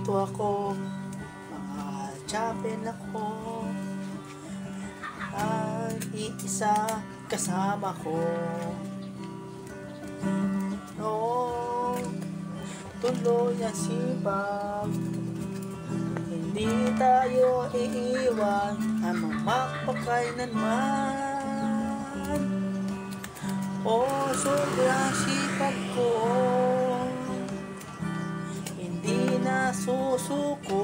Dito ako, mga chapel ako, at iisa kasama ko. Noong tuloy ang sipag, hindi tayo iiwan, ang magpakailanman. O sobrang sipag ko, hindi na susuko.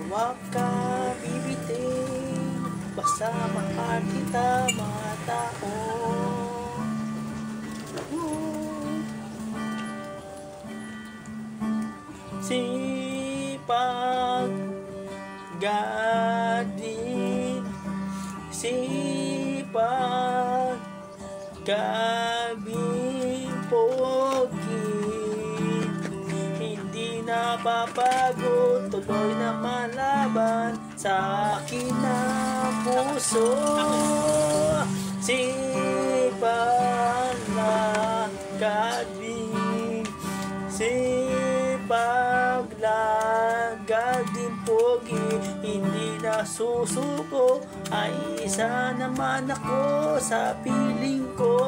Huwag ka bibitin, basta mahal kita mga tao. Sipag, gadit, sipag, gabi, pogi, hindi napapagod, tuloy na malaban sa akin na puso. Sipag na gabi, sipag lagad din pogi, hindi na susuko, ay isa naman ako sa piling ko.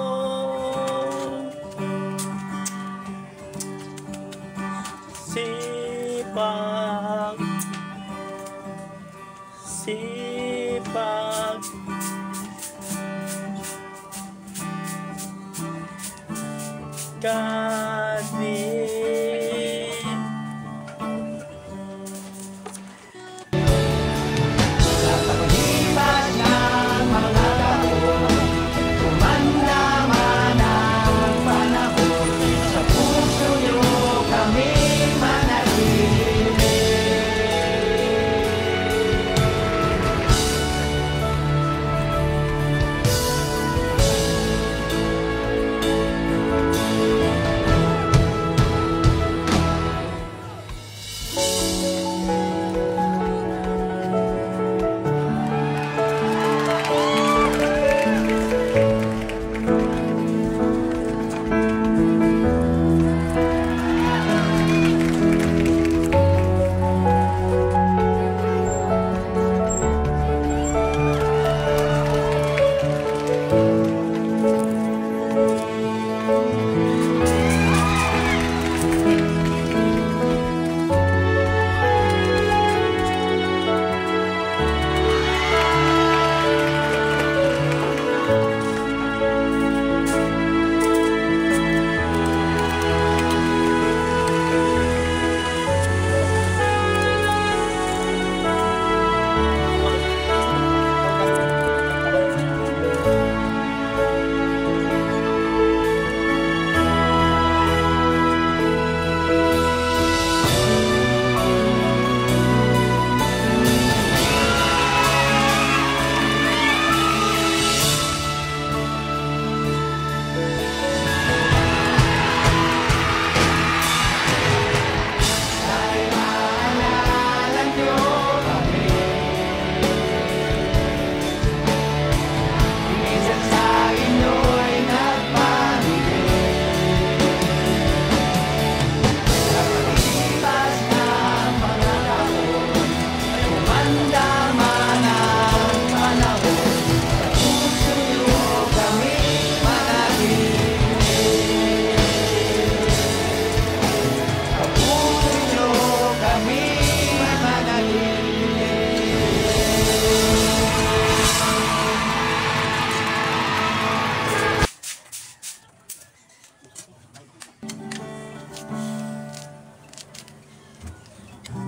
Sipag, sipag, gabi.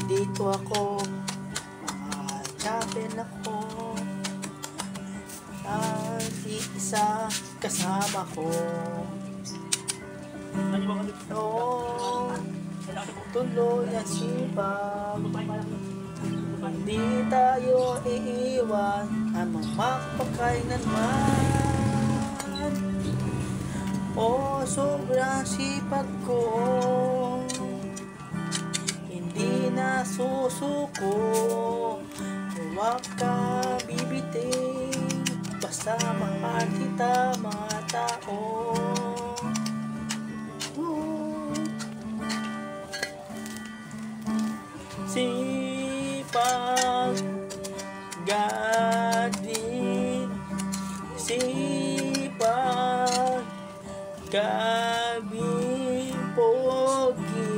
Dito ako, mga chapel ako, at iisa kasama ko. Noong tuloy ang sipag, hindi tayo iiwan, ang magpakailanman. O sobrang sipag ko, hindi na susuko. Huwag ka bibitin, basta mahal kita mga tao. Sipag, galing, sipag, galing, pogi.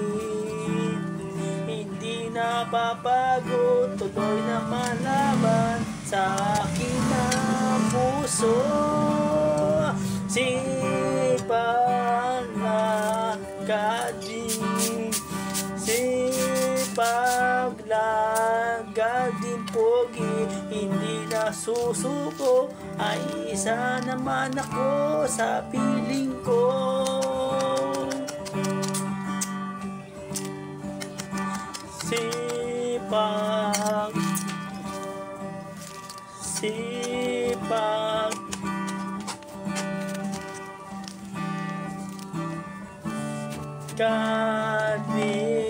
Hindi napapagod, tuloy na malaban sa akin ang puso. Sipag na galing, sipag lang, galing, pogi. Hindi na susuko, ay isa naman ako sa piling ko. Sipag, sipag, galing.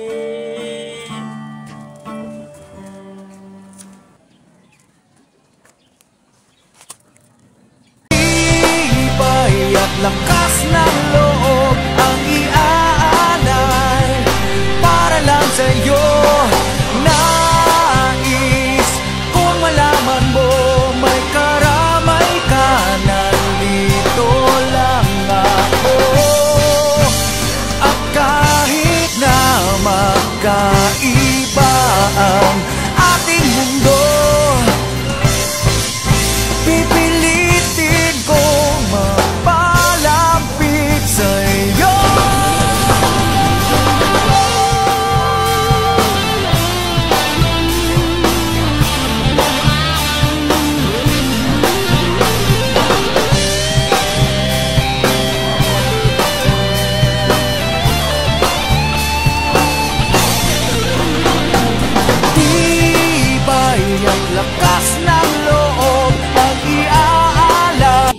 Tibay at lakas ng loob ang iaalay para lang sa'yo. Nais kung malaman mo may karamay ka, nandito lang ako. At kahit na magkaiba ang ating mundo, pipilitin ko mapalapit sa'yo. Tibay at lakas ng loob ang iaalay.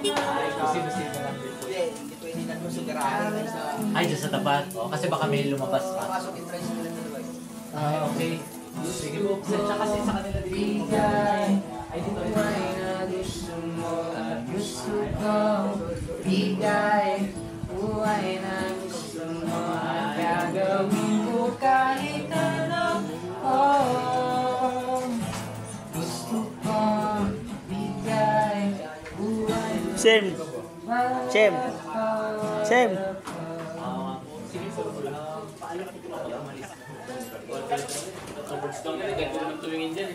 Kusin-kusin na lang din po. Hindi pwede na sugarahan sa... Ay, dyan sa tapat. O, kasi baka may lumabas pa. Pasok yung trace nila dalawa. Ay, okay. Sige po. Sensya kasi sa kanila din. Ay, dito. Buhay na gusto mo at gusto ko. Bigay. Buhay na gusto mo at gagawin ko kahit ano. Oh, gusto ko. Bigay. Buhay na Sem! Sem! Sem! Sige po. Paalam ko po ako umalis. Towards down yan. Ganito naman tuwingin dyan.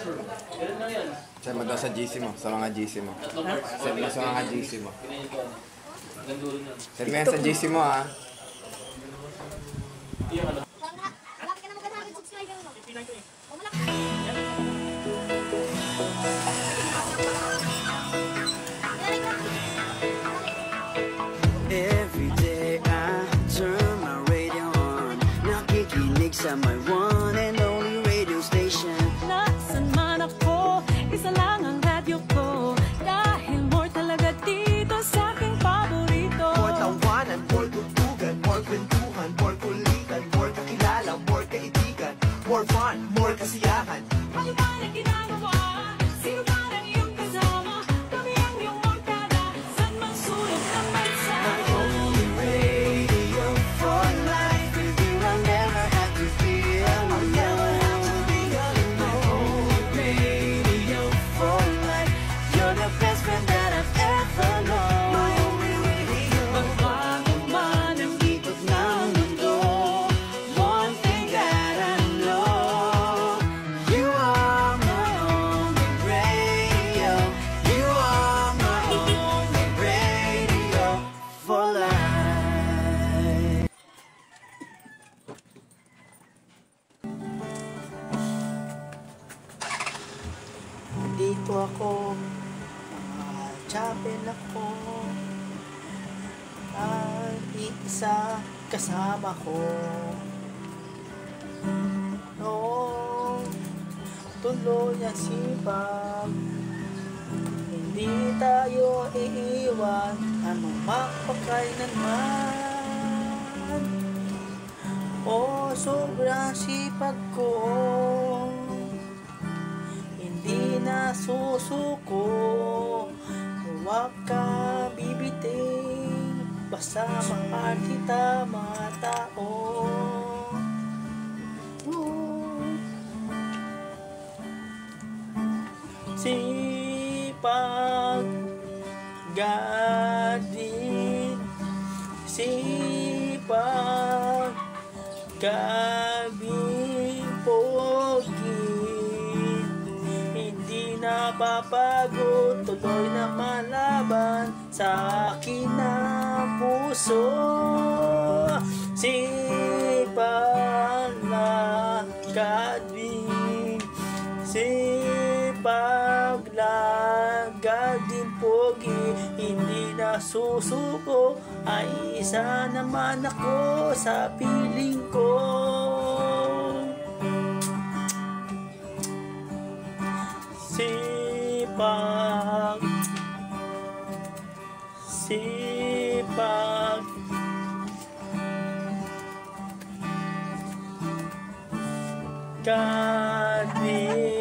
Sure. Ganun lang yan. Send mo daw sa GC mo, sa mga GC mo. Send mo sa mga GC mo. Ganduro yan. Send mo yan sa GC mo ha. Yung ano. Malapit ka na mag-100 subscriber mo. O malapit. Every day I turn my radio on. Nakikinig sa my one and only radio station. Nasaan man ako, isa lang ang radyo ko. Dahil more talaga dito sa aking paborito. More tawanan, more tugtugan, more kwentuhan, more kulitan, more kakilala, more kaibigan, more fun, more kasiyahan. Ano ba na ginagawa? Sino ba ang iyong kasama? Kami ang iyong magkada. Saan man sulok ng bansa? My only radio for life. With you I'll never have to fear. I'll never have to be alone. My only radio for life. You're the best friend that I've ever known. My only radio. Magbago man ang Ikot ng mundo. One thing that I know. You are my only radio. You are my only radio for life. Dito ako, mga chapel ako, at isa kasama ko. Noong tuloy ang sipag, hindi tayo iiwan, anong mapakainan man. O sobrang sipag ko, hindi na susuko. Huwag ka bibiting, basta mahal kita mga tao. Sipag gadin, sipag gabing pogi. Hindi napapagod, tuloy na malaban sa akin na puso. Sipag na gading, sipag lagad din pogi. Hindi na susuko, ay isa naman ako sa piling ko. Sipag, sipag, gading.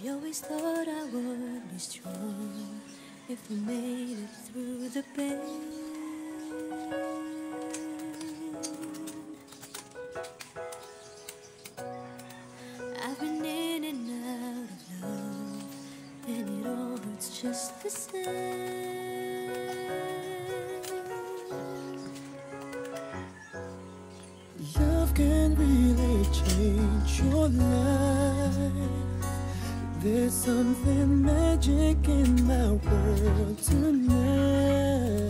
I always thought I would be strong if we made it through the pain. I've been in and out of love, and it all hurts just the same. Love can really change your life. There's something magic in my world tonight.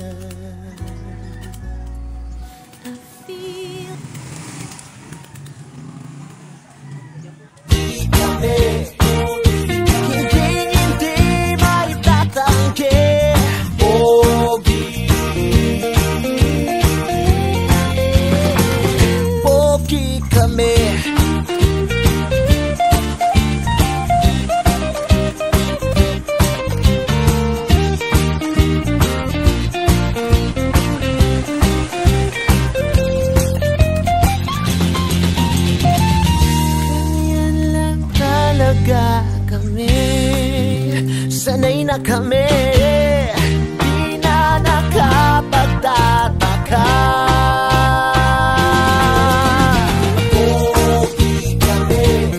na kami, di na nakapagtataka. Okay kami,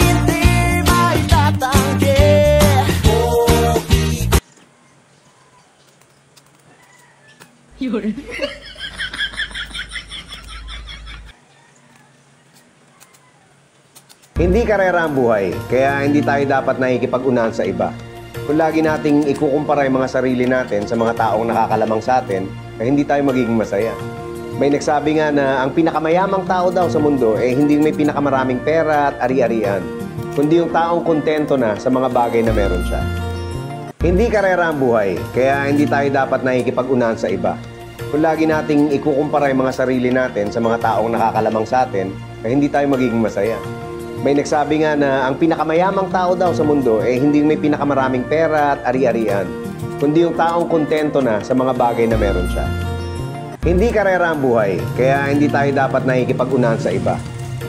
hindi may tatanggi. Yun. Hindi karera ang buhay, kaya hindi tayo dapat nakikipag-unahan sa iba. Kung lagi nating ikukumpara yung mga sarili natin sa mga taong nakakalamang sa atin, ay hindi tayo magiging masaya. May nagsabi nga na ang pinakamayamang tao daw sa mundo ay hindi may pinakamaraming pera at ari-arian, kundi yung taong kontento na sa mga bagay na meron siya. Hindi karera ang buhay, kaya hindi tayo dapat nakikipag-unahan sa iba. Kung lagi nating ikukumpara yung mga sarili natin sa mga taong nakakalamang sa atin, ay hindi tayo magiging masaya. May nagsabi nga na ang pinakamayamang tao daw sa mundo ay hindi may pinakamaraming pera at ari-arian, kundi yung taong kontento na sa mga bagay na meron siya. Hindi karera ang buhay, kaya hindi tayo dapat nakikipag-unahan sa iba.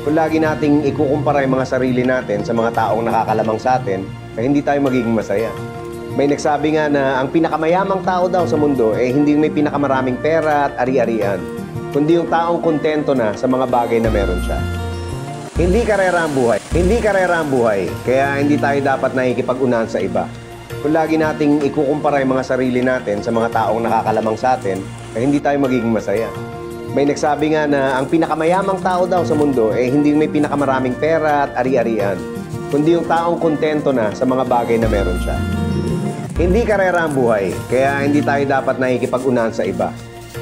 Kung lagi nating ikukumpara yung mga sarili natin sa mga taong nakakalamang sa atin, ay hindi tayo magiging masaya. May nagsabi nga na ang pinakamayamang tao daw sa mundo ay hindi may pinakamaraming pera at ari-arian, kundi yung taong kontento na sa mga bagay na meron siya. Hindi karera ang buhay. Hindi karera ang buhay, kaya hindi tayo dapat nakikipag-unahan sa iba. Kung lagi nating ikukumpara yung mga sarili natin sa mga taong nakakalamang sa atin, ay hindi tayo magiging masaya. May nagsabi nga na ang pinakamayamang tao daw sa mundo ay hindi may pinakamaraming pera at ari-arian, kundi yung taong kontento na sa mga bagay na meron siya. Hindi karera ang buhay, kaya hindi tayo dapat nakikipag-unahan sa iba.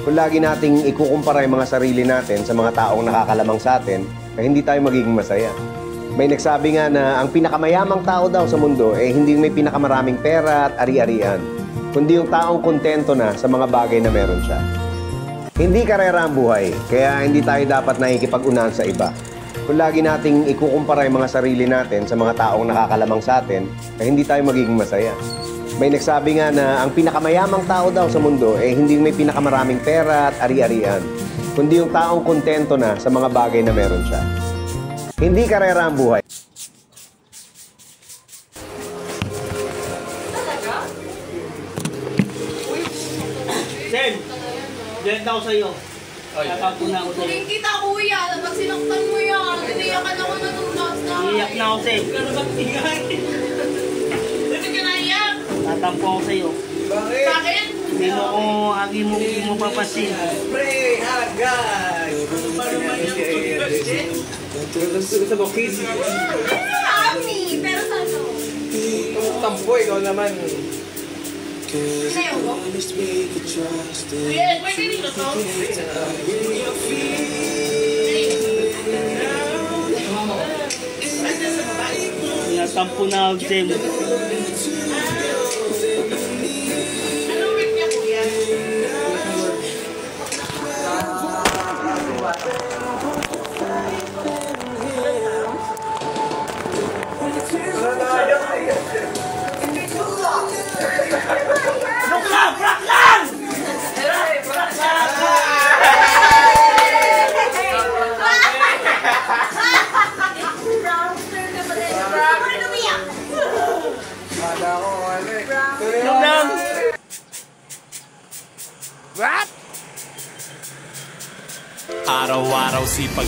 Kung lagi nating ikukumpara yung mga sarili natin sa mga taong nakakalamang sa atin, ay hindi tayo magiging masaya. May nagsabi nga na ang pinakamayamang tao daw sa mundo ay hindi may pinakamaraming pera at ari-arian, kundi yung taong kontento na sa mga bagay na meron siya. Hindi karera ang buhay, kaya hindi tayo dapat nakikipag-unahan sa iba. Kung lagi nating ikukumpara yung mga sarili natin sa mga taong nakakalamang sa atin, ay hindi tayo magiging masaya. May nagsabi nga na ang pinakamayamang tao daw sa mundo ay hindi may pinakamaraming pera at ari-arian, kundi yung taong kontento na sa mga bagay na meron siya. Hindi karera ang buhay. Sen, diyan daw sa'yo. Tatapo na ako sa'yo. Huling kita kuya, pag sinaktan mo yan, iniyakan ako na tulas na. Iiyak na ako, Sen. Bakit ka naiyak? Tatampo ako sa'yo. Bakit? Hindi mo papasin. Pre, agad! Kami, pero sa ano? Tampo, ikaw naman. Sinayaw ko? Kuya, pwede dito to? Tatampo na ako, Sen. Anong rip niya kuya? Araw-araw sipag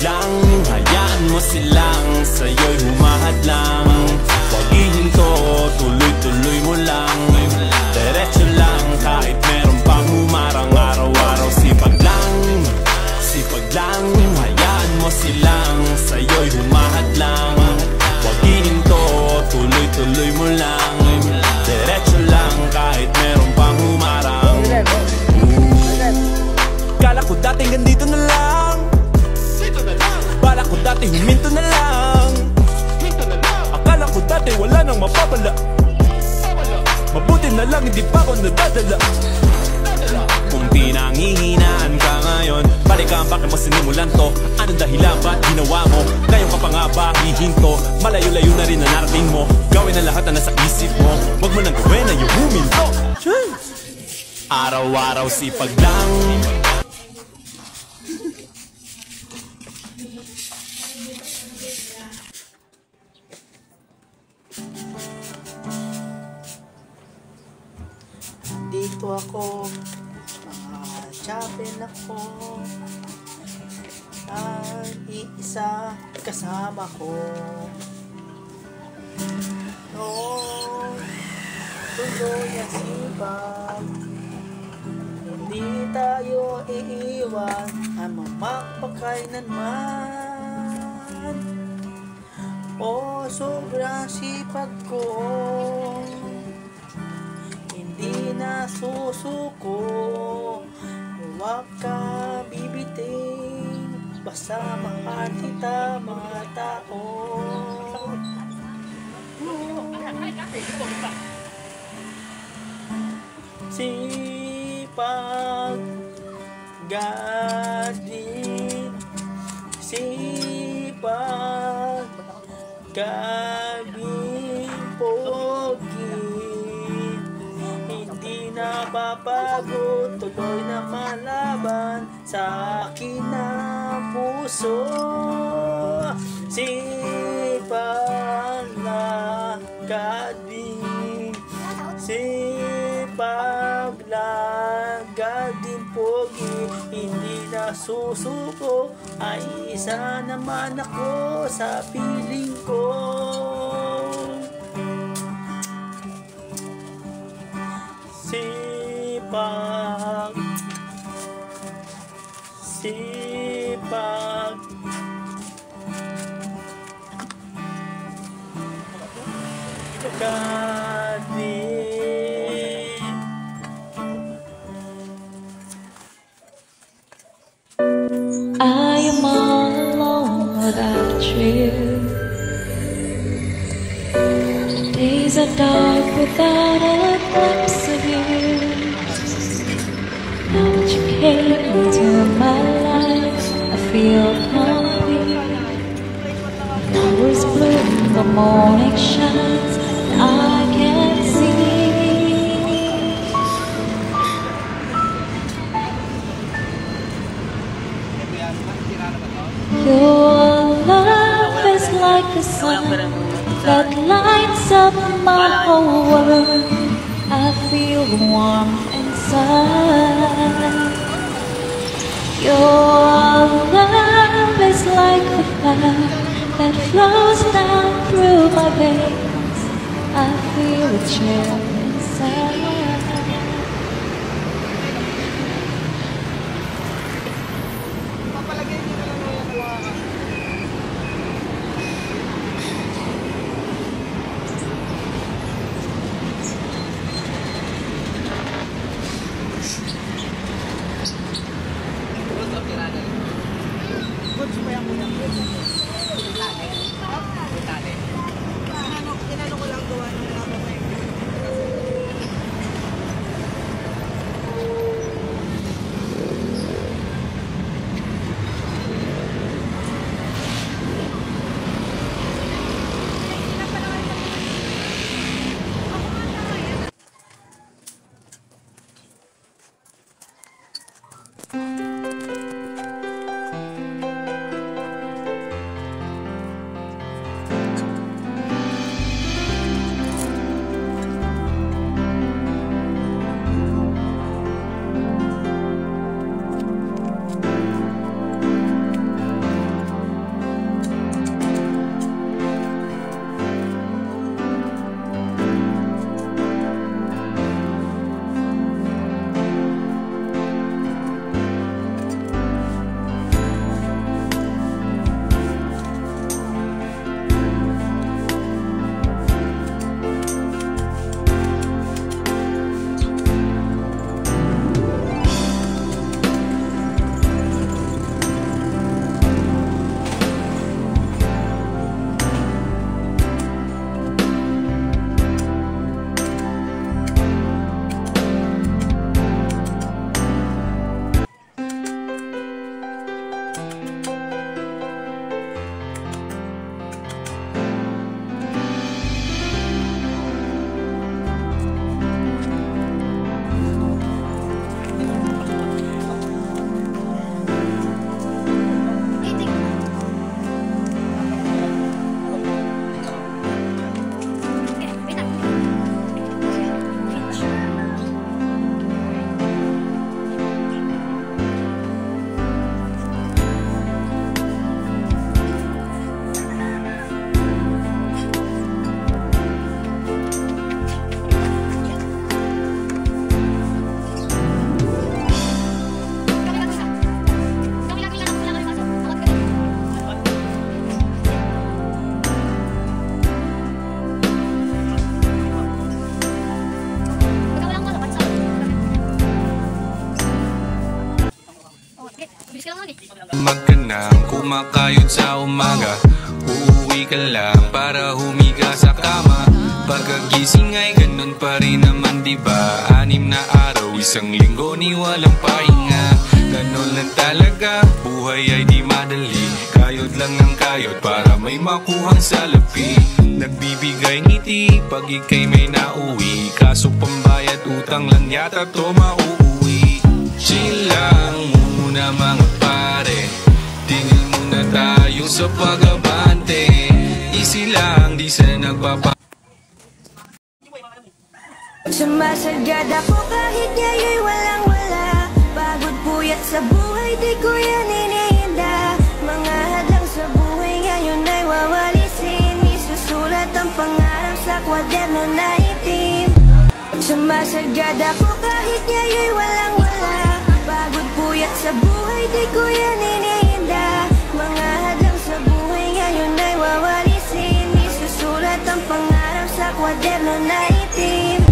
lang, hayaan mo silang sa'yo'y humahadlang. Huwag ihinto, tuloy-tuloy mo lang, diretso lang kahit meron pang humarang. Araw-araw sipag lang, hayaan mo silang sa'yo'y humahadlang. Huwag ihinto, tuloy-tuloy mo lang, diretso lang kahit meron pang humarang. Kala ko dati ganito na lang, bala ko dati huminto na lang, akala ko dati wala nang mapapala, mabuti na lang hindi pa ako nadadala. Kung pinanghihinaan ka ngayon, balikan bakit mo sinimulan to? Anong dahilan ba't ginawa mo? Ngayon ka pa nga ba hihinto? Malayo-layo na rin na narating mo. Gawin ang lahat na nasa isip mo, wag mo nang gawin na yung huminto. Araw-araw sipag lang, nandito ako, mga chapel ako, at iisa kasama ko. Noon, tuloy ang sipag, hindi tayo iiwan, ang magpakailanman. O sobrang sipag ko, hindi na susuko, huwag ka bibiting, basta mahal kita mga tao. Sipag, gadin, sipag, gabing pogi, hindi na papagod, tuloy na malaban sa akin na puso. Sipag na gading, sipag na gading pogi, hindi na susuko, ay isa naman ako sa piling ko. Sipag, sipag, gading. I am all alone without you. Days are dark without a glimpse of you. Now that you came into my life, I feel complete. Flowers bloom, the morning shines, and I can see. Your love is like the sun that lights up my whole world. I feel the warmth inside. Your love is like the fire that flows down through my veins. I feel a chill inside. kumakayod sa umaga. Uuwi ka lang para humiga sa kama. Pagkagising ay ganun pa rin naman, diba? 6 na araw, 1 linggo ni walang pahinga. Ganun lang talaga, buhay ay di madali. Kayod lang ng kayod para may makuhang salapi. Nagbibigay ngiti pag ikay may nauwi. Kaso pambayad utang lang yata to mauuwi. Chill lang muna mga pare, tingin muna tayo sa pag-abante. Easy lang, di sa nagpapa. Sumasagad ako kahit ngayon'y walang-wala. Pagod puyat sa buhay, di ko yan iniinda. Mga hadlang sa buhay ngayon ay wawalisin. Isusulat ang pangarap sa kwaderno na itim. Sumasagad ako kahit ngayon'y walang-wala. Pagod puyat sa buhay, di ko yan iniinda. Mga hadlang sa buhay ngayon ay wawalisin. Isusulat ang pangarap sa kwaderno na itim.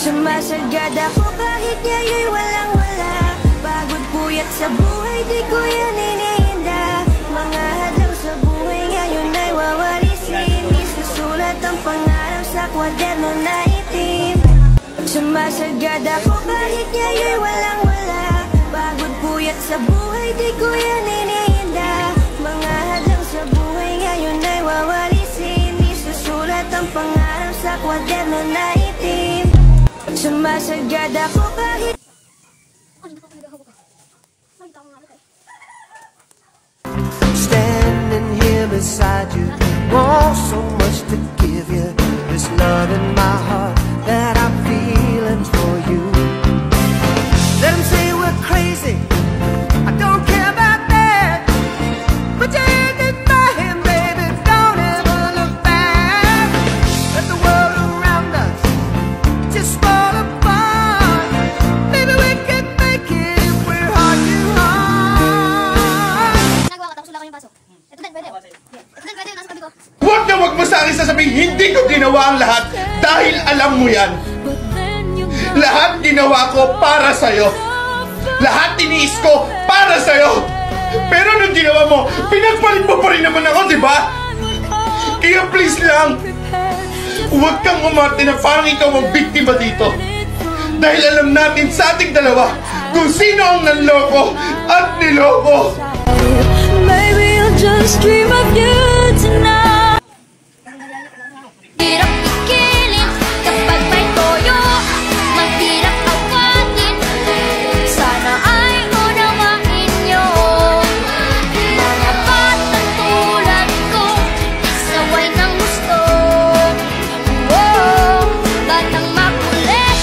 Sumasagad ako kahit ngayon'y walang-wala. Pagod puyat sa buhay, di ko yan iniinda. Mga hadlang sa buhay ngayon ay wawalisin. Isusulat ang pangarap sa kwaderno na itim. Sumasagad ako kahit ngayon'y walang-wala. Pagod puyat sa buhay, di ko yan iniinda. Mga hadlang sa buhay ngayon ay wawalisin. Isusulat ang pangarap sa kwaderno na itim. Sumasagad ako kahit Standing here beside you, want so much to give you. This love in my heart that I'm feeling for you. Let them say we're crazy, I don't care about that. Put your hand in my hand, baby, don't ever look back. Let the world around us just fall apart. Maybe we can make it if we're heart to heart. Nagawa ko, tapos wala ko yung baso. Ito din, pwede. Ito din, pwede, nasa tabi ko. Huwag mo sa akin sasabihin, hindi ko ginawa ang lahat dahil alam mo yan. Lahat ginawa ko para sa'yo. Lahat tiniis ko para sa'yo. Pero nung ginawa mo, pinagpalit mo pa rin naman ako, di ba? Kaya please lang, huwag kang umarte na parang ikaw ang biktima dito. Dahil alam natin sa ating dalawa kung sino ang nanloko at niloko. Maybe I'll just dream of you tonight. Hirap ikilin kapag may toyo. Mahirap awatin, sana ay unawain nyo. Mga batang tulad ko, isaway ng gusto. Oh, batang makulit,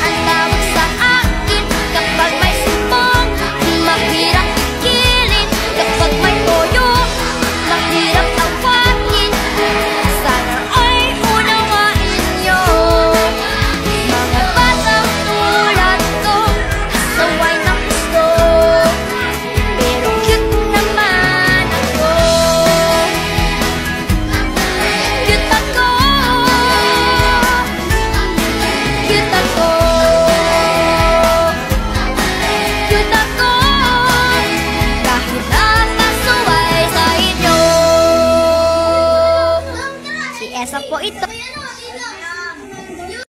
ang tawag sa akin kapag may sumbong. Mahirap ikilin kapag may toyo. Mahirap awatin, sana ay unawain nyo. Mga batang tulad ko, isaway ng gusto. Pero cute naman ako. Cute ako. Cute ako. Cute ako. Kahit nakasuway sa inyo. Si Esa po ito.